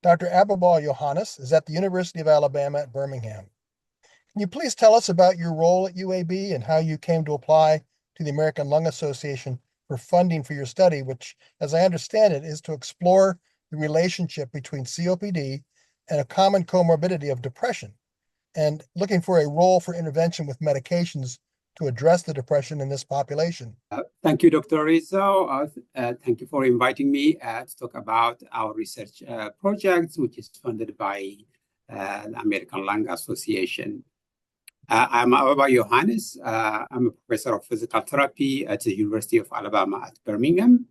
Dr. Abebaw Yohannes is at the University of Alabama at Birmingham. Can you please tell us about your role at UAB and how you came to apply to the American Lung Association for funding for your study, which, as I understand it, is to explore the relationship between COPD and a common comorbidity of depression, and looking for a role for intervention with medications to address the depression in this population? Thank you, Dr. Rizzo. Thank you for inviting me to talk about our research project, which is funded by the American Lung Association. I'm Abebaw Yohannes. I'm a professor of physical therapy at the University of Alabama at Birmingham.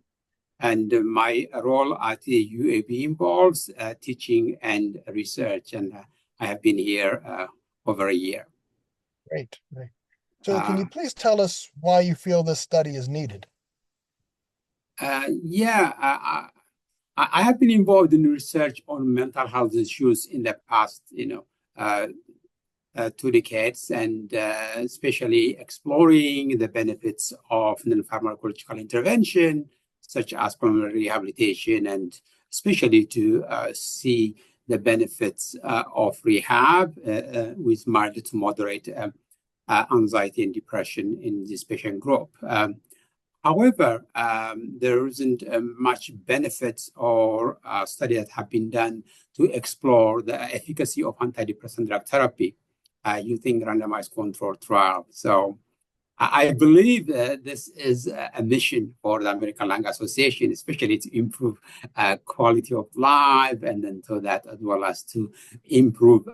And my role at the UAB involves teaching and research. And I have been here over a year. Great. So can you please tell us why you feel this study is needed? I have been involved in research on mental health issues in the past, 2 decades, and especially exploring the benefits of non-pharmacological intervention, such as pulmonary rehabilitation, and especially to see the benefits of rehab with mild to moderate anxiety and depression in this patient group. However, there isn't much benefits or studies that have been done to explore the efficacy of antidepressant drug therapy using randomized control trial. So I believe this is a mission for the American Lung Association, especially to improve quality of life, and then so that as well as to improve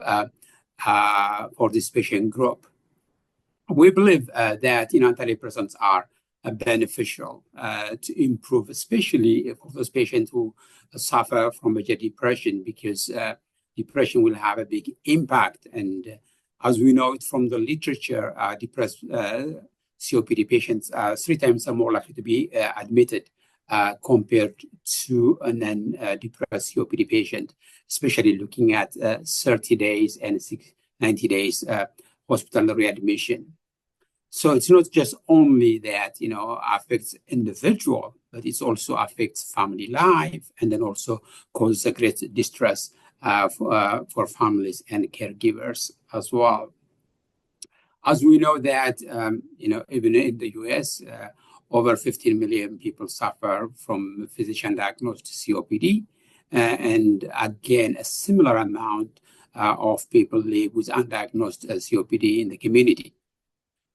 for this patient group. We believe that antidepressants are beneficial to improve, especially for those patients who suffer from major depression, because depression will have a big impact. And as we know it from the literature, depressed COPD patients are 3 times more likely to be admitted compared to a non-depressed COPD patient, especially looking at 30 days and 90 days hospital readmission. So it's not just only that, affects individual, but it also affects family life, and then also causes a great distress for families and caregivers as well. As we know that, even in the US, over 15 million people suffer from physician-diagnosed COPD. And again, a similar amount of people live with undiagnosed COPD in the community.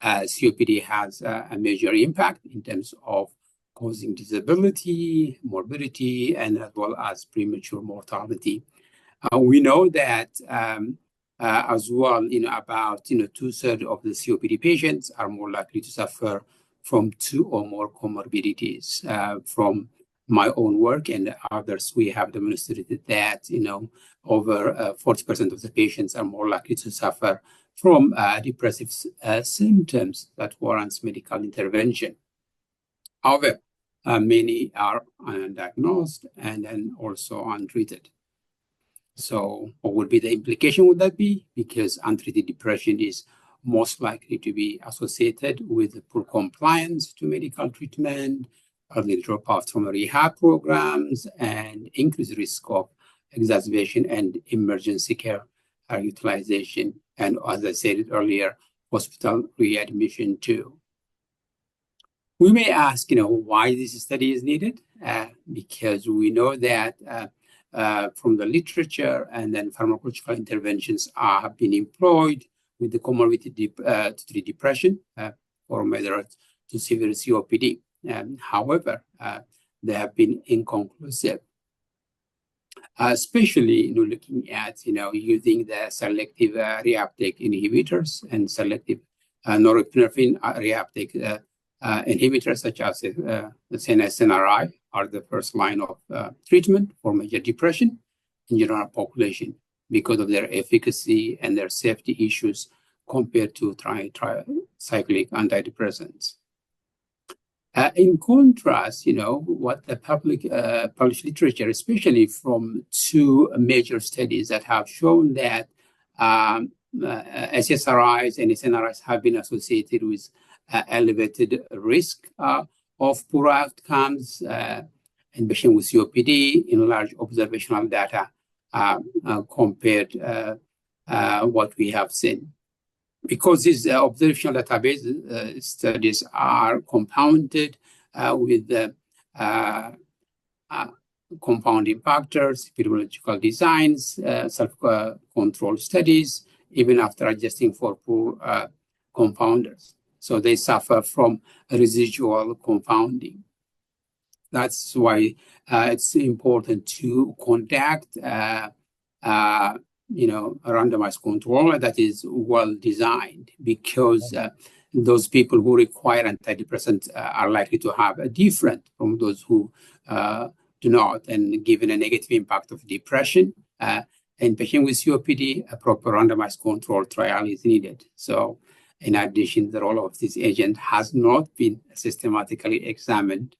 COPD has a major impact in terms of causing disability, morbidity, and as well as premature mortality. We know that as well, about 2/3 of the COPD patients are more likely to suffer from 2 or more comorbidities. From my own work and others, we have demonstrated that over 40% of the patients are more likely to suffer from depressive symptoms that warrants medical intervention. However, many are undiagnosed and then also untreated. So what would be the implication would that be? Because untreated depression is most likely to be associated with poor compliance to medical treatment, early dropout from rehab programs, and increased risk of exacerbation and emergency care utilization. And as I said earlier, hospital readmission too. We may ask, why this study is needed, because we know that from the literature and then pharmacological interventions have been employed with the comorbid to treat depression or moderate to severe COPD. However, they have been inconclusive, especially looking at using the selective reuptake inhibitors and selective norepinephrine reuptake inhibitors, such as the SNRI, are the first line of treatment for major depression in general population because of their efficacy and their safety issues compared to tricyclic antidepressants. In contrast, what the published literature, especially from 2 major studies that have shown that SSRIs and SNRIs have been associated with elevated risk of poor outcomes in patients with COPD in large observational data compared what we have seen. Because these observational database studies are compounded with the compounding factors, epidemiological designs, self-control studies, even after adjusting for poor confounders. So they suffer from residual confounding. That's why it's important to conduct a randomized control that is well designed, because those people who require antidepressants are likely to have a different from those who do not. And given a negative impact of depression in patients with COPD, a proper randomized control trial is needed. So in addition, the role of this agent has not been systematically examined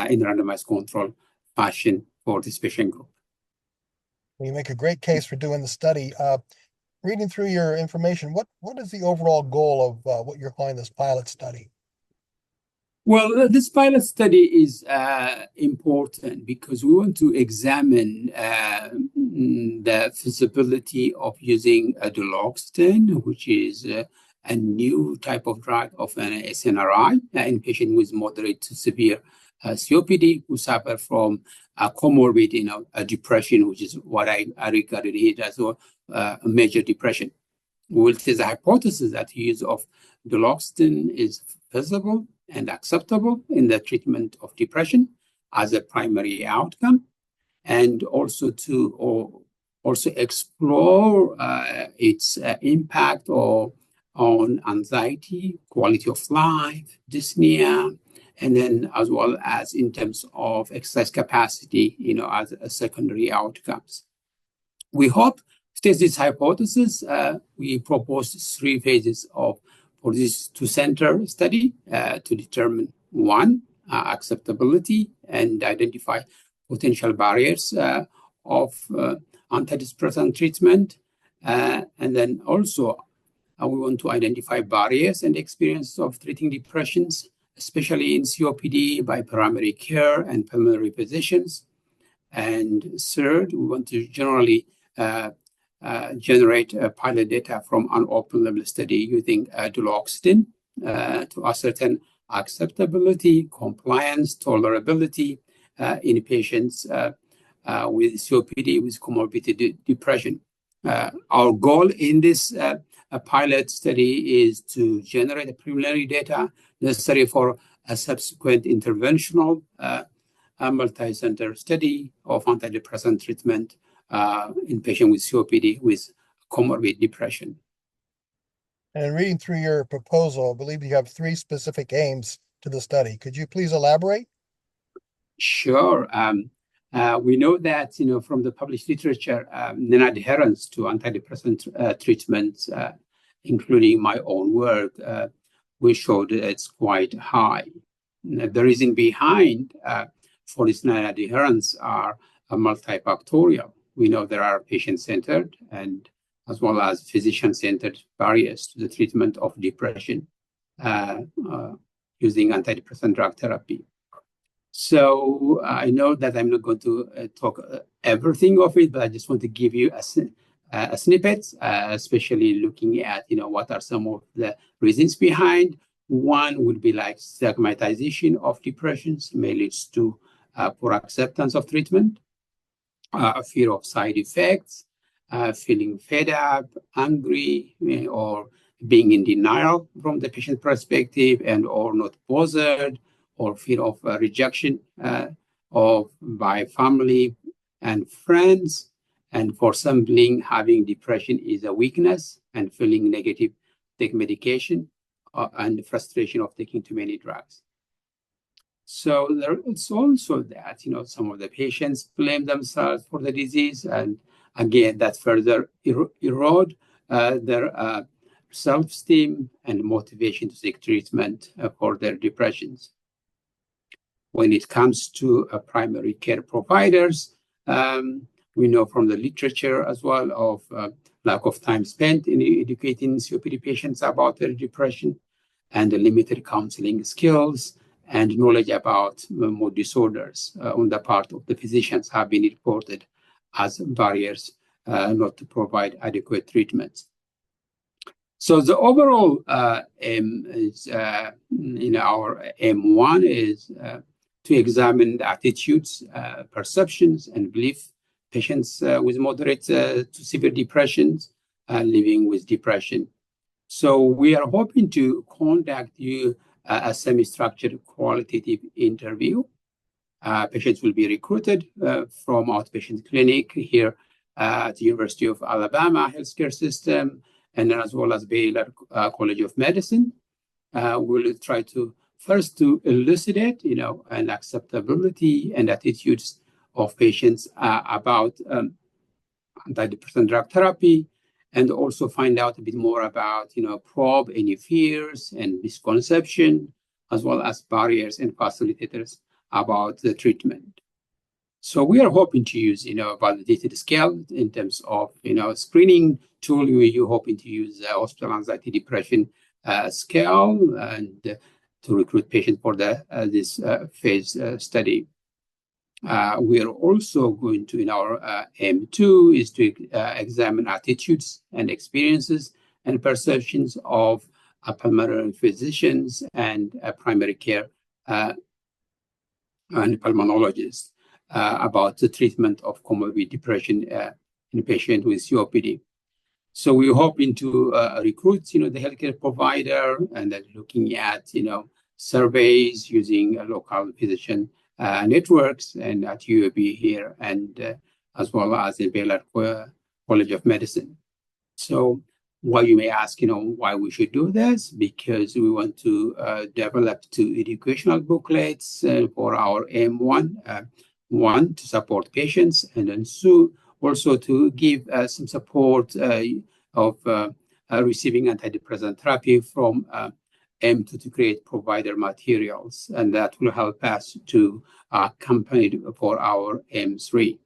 in randomized control fashion for this patient group. You make a great case for doing the study. Reading through your information, what is the overall goal of what you're calling this pilot study? Well, this pilot study is important because we want to examine the feasibility of using duloxetine, which is a new type of drug of an SNRI in patients with moderate to severe COPD who suffer from comorbid depression, which is what I regarded it as a major depression. Which is a hypothesis that the use of duloxetine is feasible and acceptable in the treatment of depression as a primary outcome, and also to explore its impact on anxiety, quality of life, dyspnea, and then as well as in terms of exercise capacity, as a secondary outcomes. We hope to test this hypothesis. We proposed 3 phases for this 2-center study to determine 1, acceptability and identify potential barriers of antidepressant treatment. And then also we want to identify barriers and experiences of treating depressions, especially in COPD, by primary care and pulmonary physicians. And third, we want to generally generate pilot data from an open-label study using duloxetine to ascertain acceptability, compliance, tolerability in patients with COPD with comorbid depression. Our goal in this pilot study is to generate the preliminary data necessary for a subsequent interventional multi-center study of antidepressant treatment in patients with COPD with comorbid depression. And reading through your proposal, I believe you have 3 specific aims to the study. Could you please elaborate? Sure. We know that, from the published literature, non-adherence to antidepressant treatments, including my own work, we showed it's quite high. The reason behind for this non-adherence are multifactorial. We know there are patient-centered and as well as physician-centered barriers to the treatment of depression using antidepressant drug therapy. So I know that I'm not going to talk everything of it, but I just want to give you a snippet, especially looking at what are some of the reasons behind. One would be like stigmatization of depressions may lead to poor acceptance of treatment, fear of side effects, feeling fed up, angry, or being in denial from the patient perspective and or not bothered, or fear of rejection by family and friends. And for some, having depression is a weakness and feeling negative, take medication, and frustration of taking too many drugs. So it's also that, some of the patients blame themselves for the disease. And again, that further erode their self-esteem and motivation to seek treatment for their depressions. When it comes to primary care providers, we know from the literature as well of lack of time spent in educating COPD patients about their depression and the limited counseling skills and knowledge about mood disorders on the part of the physicians have been reported as barriers not to provide adequate treatment. So the overall aim is, in our M1 is to examine the attitudes, perceptions, and belief patients with moderate to severe depressions living with depression. So we are hoping to conduct you a semi-structured qualitative interview. Patients will be recruited from outpatient clinic here at the University of Alabama Healthcare System, and as well as Baylor College of Medicine. We'll try to first to elucidate, an acceptability and attitudes of patients about antidepressant drug therapy, and also find out a bit more about, probe any fears and misconception, as well as barriers and facilitators about the treatment. So we are hoping to use, a validated scale in terms of, screening tool. We're hoping to use the hospital anxiety depression scale and to recruit patients for this phase study. We are also going to, in our M2, is to examine attitudes and experiences and perceptions of pulmonary physicians and primary care and pulmonologists about the treatment of comorbid depression in patients with COPD. So we're hoping to recruit, the healthcare provider, and then looking at, surveys using local physician networks and at UAB here, and as well as in Baylor College of Medicine. So why you may ask, why we should do this? Because we want to develop 2 educational booklets for our M1, one to support patients, and then also to give some support of receiving antidepressant therapy from M2 to create provider materials, and that will help us to accompany for our M3.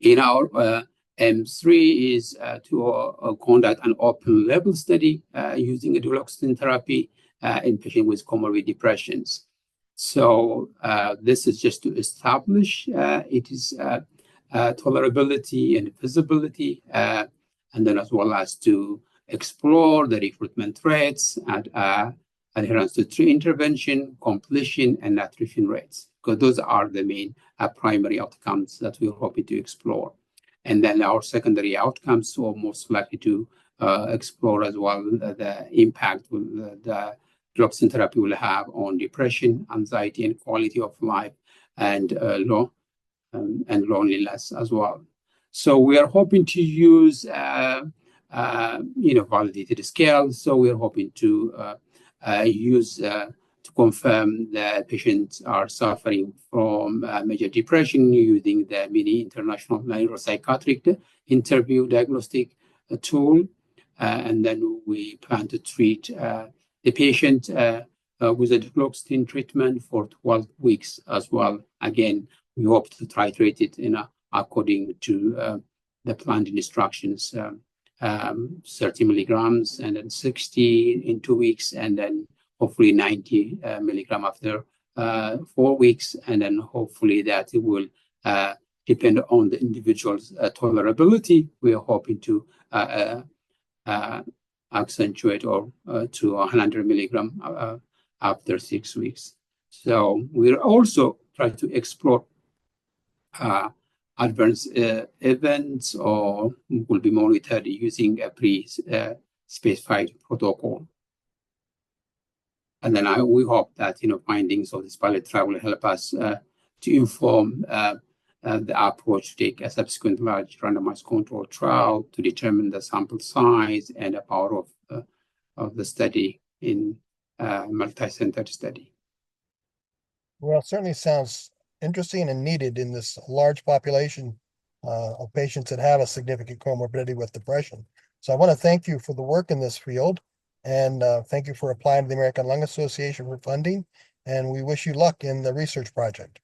In our M3 is to conduct an open label study using a duloxetine therapy in patients with comorbid depressions. So this is just to establish it is tolerability and visibility, and then as well as to explore the recruitment rates and adherence to treatment intervention, completion, and attrition rates, because those are the main primary outcomes that we're hoping to explore. And then our secondary outcomes are most likely to explore as well the impact the duloxetine therapy will have on depression, anxiety, and quality of life, and loneliness as well. So we are hoping to use validated scales. So we are hoping to use to confirm that patients are suffering from major depression using the mini international neuropsychiatric interview diagnostic tool, and then we plan to treat the patient with a duloxetine treatment for 12 weeks as well. Again, we hope to titrate it according to the planned instructions, 30 milligrams and then 60 in 2 weeks, and then hopefully 90 milligram after 4 weeks. And then hopefully that it will depend on the individual's tolerability. We are hoping to accentuate or to 100 milligram after 6 weeks. So we're also trying to explore adverse events, or will be monitored using a pre-specified protocol. And then we hope that findings of this pilot trial will help us to inform the approach to take a subsequent large randomized control trial to determine the sample size and the power of the study in multi-centered study. Well, it certainly sounds interesting and needed in this large population of patients that have a significant comorbidity with depression. So I want to thank you for the work in this field, and thank you for applying to the American Lung Association for funding, and we wish you luck in the research project.